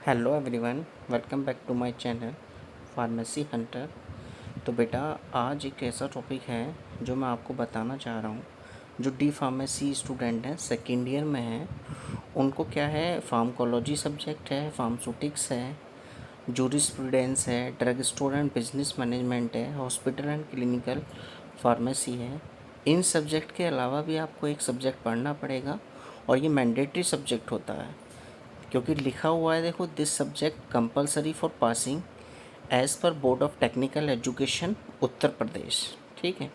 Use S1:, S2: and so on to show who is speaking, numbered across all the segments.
S1: Hello everyone, welcome back to my channel pharmacy hunter. तो बेटा, आज एक ऐसा टॉपिक है जो मैं आपको बताना चाह रहा हूँ। जो डी फार्मेसी स्टूडेंट हैं, सेकेंड ईयर में हैं, उनको क्या है, फार्माकोलॉजी सब्जेक्ट है, फार्मास्यूटिक्स है, जूरिस्प्रूडेंस है, drug store and business management है, हॉस्पिटल एंड क्लिनिकल फार्मेसी है। इन सब्जेक्ट के अलावा भी आपको एक सब्जेक्ट पढ़ना पड़ेगा और ये मैंडेटरी सब्जेक्ट होता है, क्योंकि लिखा हुआ है, देखो, this subject compulsory for passing as per board of technical education Uttar Pradesh. ठीक है।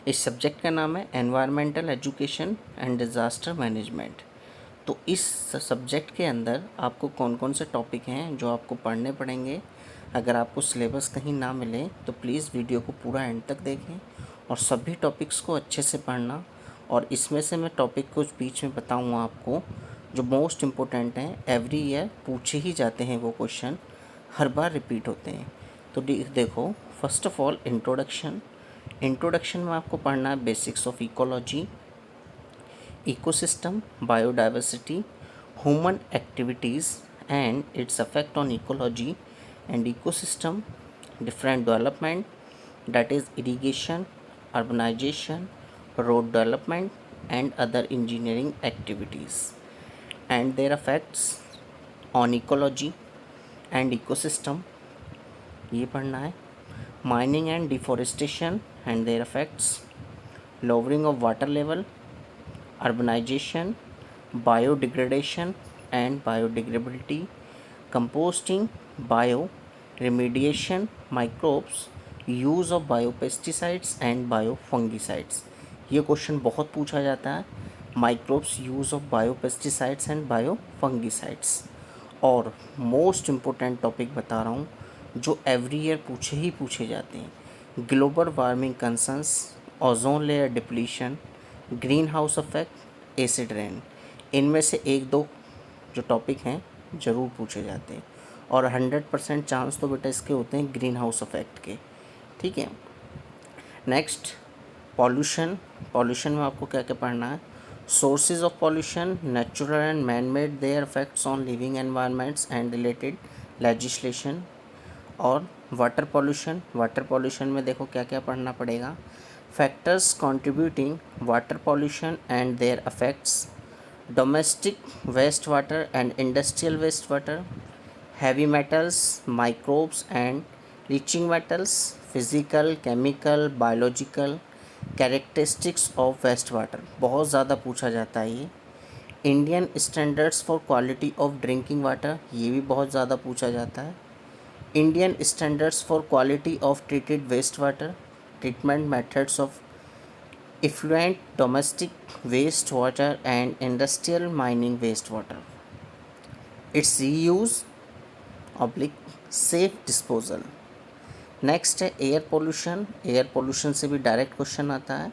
S1: इस सब्जेक्ट का नाम है environmental education and disaster management. तो इस सब्जेक्ट के अंदर आपको कौन कौन से टॉपिक हैं जो आपको पढ़ने पड़ेंगे। अगर आपको सिलेबस कहीं ना मिले तो प्लीज़ वीडियो को पूरा एंड तक देखें और सभी टॉपिक्स को अच्छे से पढ़ना। और इसमें से मैं टॉपिक कुछ बीच में बताऊंगा आपको जो मोस्ट इम्पोर्टेंट हैं, एवरी ईयर पूछे ही जाते हैं, वो क्वेश्चन हर बार रिपीट होते हैं। तो देखो, फर्स्ट ऑफ ऑल इंट्रोडक्शन में आपको पढ़ना है basics of ecology, ecosystem, biodiversity, human activities and its effect on ecology and ecosystem, different development, that is irrigation, urbanization, road development and other engineering activities and their effects on ecology and ecosystem, ये पढ़ना है। Mining and deforestation and their effects, lowering of water level, urbanization, biodegradation and biodegradability, composting, bioremediation, microbes, use of biopesticides and biofungicides. ये question बहुत पूछा जाता है, microbes, use of biopesticides and biofungicides. और most important topic बता रहा हूँ जो एवरी ईयर पूछे जाते हैं, global warming concerns, ozone layer depletion, green house effect, acid rain. इनमें से एक दो जो टॉपिक हैं ज़रूर पूछे जाते हैं और 100% चांस तो बेटा इसके होते हैं ग्रीन हाउस इफेक्ट के। ठीक है। नेक्स्ट, पॉल्यूशन में आपको क्या क्या पढ़ना है। Sources of pollution, natural and man made, their effects on living environments and related legislation. और वाटर पॉल्यूशन में देखो क्या क्या पढ़ना पड़ेगा। Factors contributing water pollution and their effects, domestic waste water and industrial waste water, heavy metals, microbes and leaching metals, physical, chemical, biological characteristics of waste water, बहुत ज़्यादा पूछा जाता है ये। Indian standards for quality of drinking water, ये भी बहुत ज़्यादा पूछा जाता है। Indian standards for quality of treated waste water, treatment methods of effluent domestic waste water and industrial mining waste water, its reuse oblique safe disposal। Next है air pollution से भी डायरेक्ट क्वेश्चन आता है।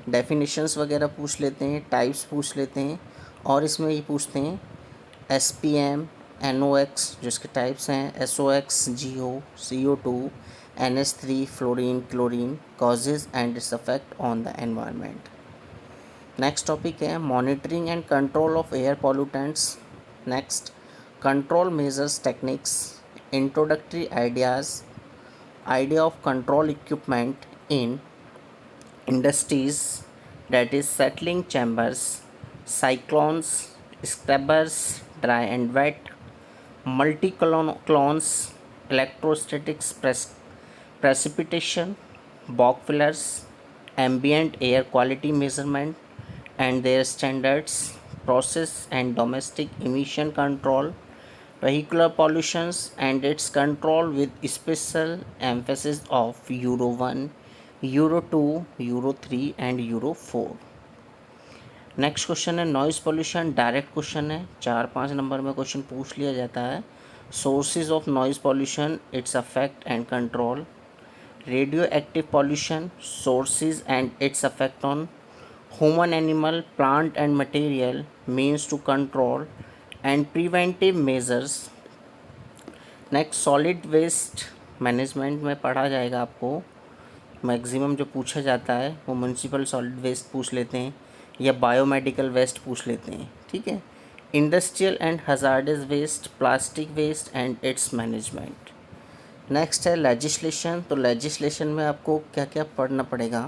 S1: डेफिनेशंस वगैरह पूछ लेते हैं, types पूछ लेते हैं और इसमें ये पूछते हैं SPM, NOx जो इसके टाइप्स हैं, SOx, GO, CO2, NH3, fluorine, chlorine, causes and its effect on the environment. Next topic है monitoring and control of air pollutants. Next, control measures techniques, introductory ideas, idea of control equipment in industries, that is settling chambers, cyclones, scrubbers, dry and wet, multi-clones, electrostatics, precipitation, bog fillers, ambient air quality measurement and their standards, process and domestic emission control, vehicular pollutions and its control with special emphasis of Euro 1, Euro 2, Euro 3 and Euro 4। Next question है noise pollution, direct question है, 4-5 number में question पूछ लिया जाता है। Sources of noise pollution, its affect and control, radioactive pollution, sources and its affect on human, animal, plant and material, means to control and preventive measures. Next, solid waste management में पढ़ा जाएगा आपको। Maximum जो पूछा जाता है वो municipal solid waste पूछ लेते हैं या बायोमेडिकल वेस्ट पूछ लेते हैं। ठीक है। Industrial and hazardous waste, plastic waste and its management. Next है लेजिस्लेशन। तो लेजिस्लेशन में आपको क्या क्या पढ़ना पड़ेगा।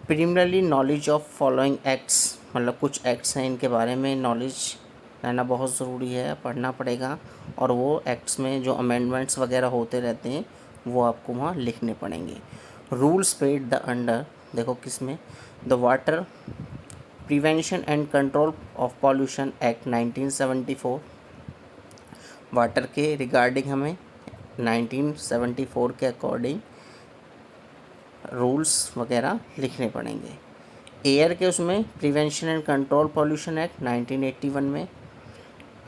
S1: Primarily knowledge of following acts, मतलब कुछ एक्ट्स हैं इनके बारे में नॉलेज रहना बहुत ज़रूरी है, पढ़ना पड़ेगा। और वो एक्ट्स में जो अमेंडमेंट्स वगैरह होते रहते हैं वो आपको वहाँ लिखने पड़ेंगे। रूल्स पेड द अंडर, देखो किस में, the water prevention and control of pollution act 1974, water के रिगार्डिंग हमें 1974 के अकॉर्डिंग रूल्स वगैरह लिखने पड़ेंगे। एयर के उसमें prevention and control pollution act 1981 में,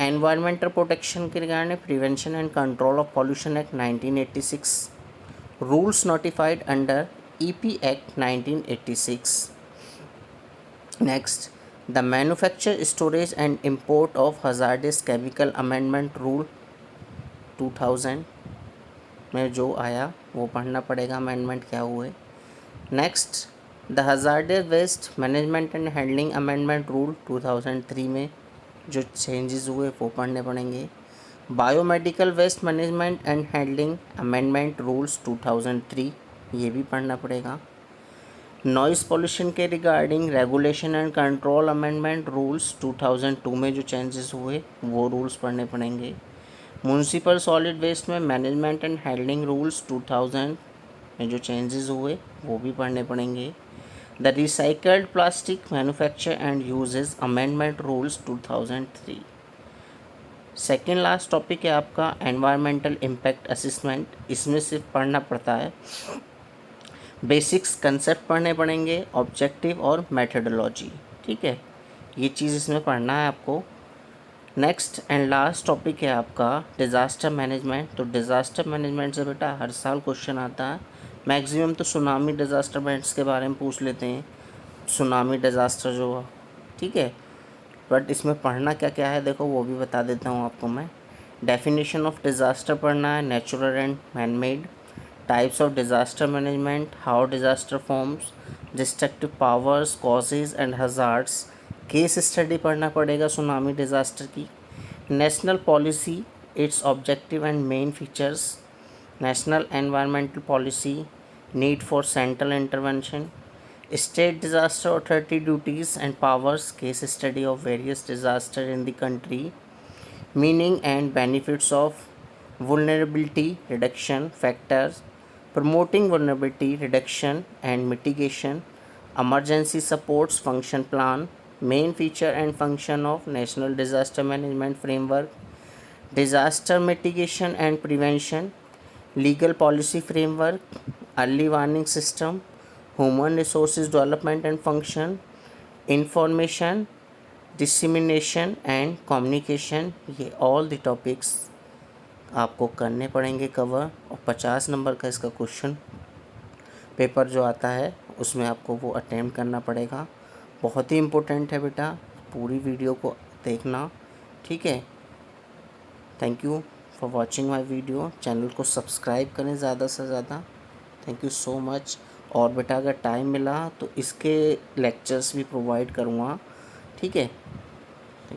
S1: एनवायरमेंटल प्रोटेक्शन के regarding prevention and control of pollution act 1986, rules notified under EP act 1986। Next, the manufacture, storage and import of hazardous chemical amendment rule 2000 में जो आया वो पढ़ना पड़ेगा, अमेंडमेंट क्या हुए। Next, the hazardous waste management and handling amendment rule 2003 में जो चेंजेस हुए वो पढ़ने पड़ेंगे। Biomedical waste management and handling amendment rules 2003, ये भी पढ़ना पड़ेगा। नॉइस पॉल्यूशन के regarding regulation and control amendment rules 2002 में जो चेंजेस हुए वो रूल्स पढ़ने पड़ेंगे। म्यूनसिपल सॉलिड वेस्ट में मैनेजमेंट एंड हैंडलिंग रूल्स 2000 में जो चेंजेस हुए वो भी पढ़ने पड़ेंगे। The recycled plastic manufacture and uses amendment rules 2003। Second last topic है आपका एनवायरमेंटल इम्पैक्ट असेसमेंट। इसमें सिर्फ पढ़ना पड़ता है, बेसिक्स कंसेप्ट पढ़ने पड़ेंगे, ऑब्जेक्टिव और मेथडोलॉजी, ठीक है, ये चीज़ इसमें पढ़ना है आपको। नेक्स्ट एंड लास्ट टॉपिक है आपका डिज़ास्टर मैनेजमेंट। तो डिज़ास्टर मैनेजमेंट से बेटा हर साल क्वेश्चन आता है, मैक्सिमम तो सुनामी डिज़ास्टर मैनेजमेंट के बारे में पूछ लेते हैं, सुनामी डिज़ास्टर जो हुआ, ठीक है। बट इसमें पढ़ना क्या क्या है देखो वो भी बता देता हूँ आपको मैं। डेफिनेशन ऑफ डिज़ास्टर पढ़ना है, natural and manmade, types of disaster management, how disaster forms, destructive powers, causes and hazards, case study पढ़ना पड़ेगा सुनामी डिज़ास्टर की। National policy, it's objective and main features, national environmental policy, need for central intervention, state disaster authority duties and powers, case study of various disaster in the country, meaning and benefits of vulnerability reduction factors, promoting vulnerability reduction and mitigation, emergency supports function plan, main feature and function of national disaster management framework, disaster mitigation and prevention, legal policy framework, early warning system, human resources development and function, information dissemination and communication, ये all the topics आपको करने पड़ेंगे cover. और 50 number का इसका question paper जो आता है उसमें आपको वो अटेम्प्ट करना पड़ेगा। बहुत ही इम्पोर्टेंट है बेटा, पूरी वीडियो को देखना, ठीक है। Thank you for watching my video. Channel को सब्सक्राइब करें ज़्यादा से ज़्यादा। Thank you so much. और बेटा अगर टाइम मिला तो इसके लेक्चर्स भी प्रोवाइड करूँगा, ठीक है।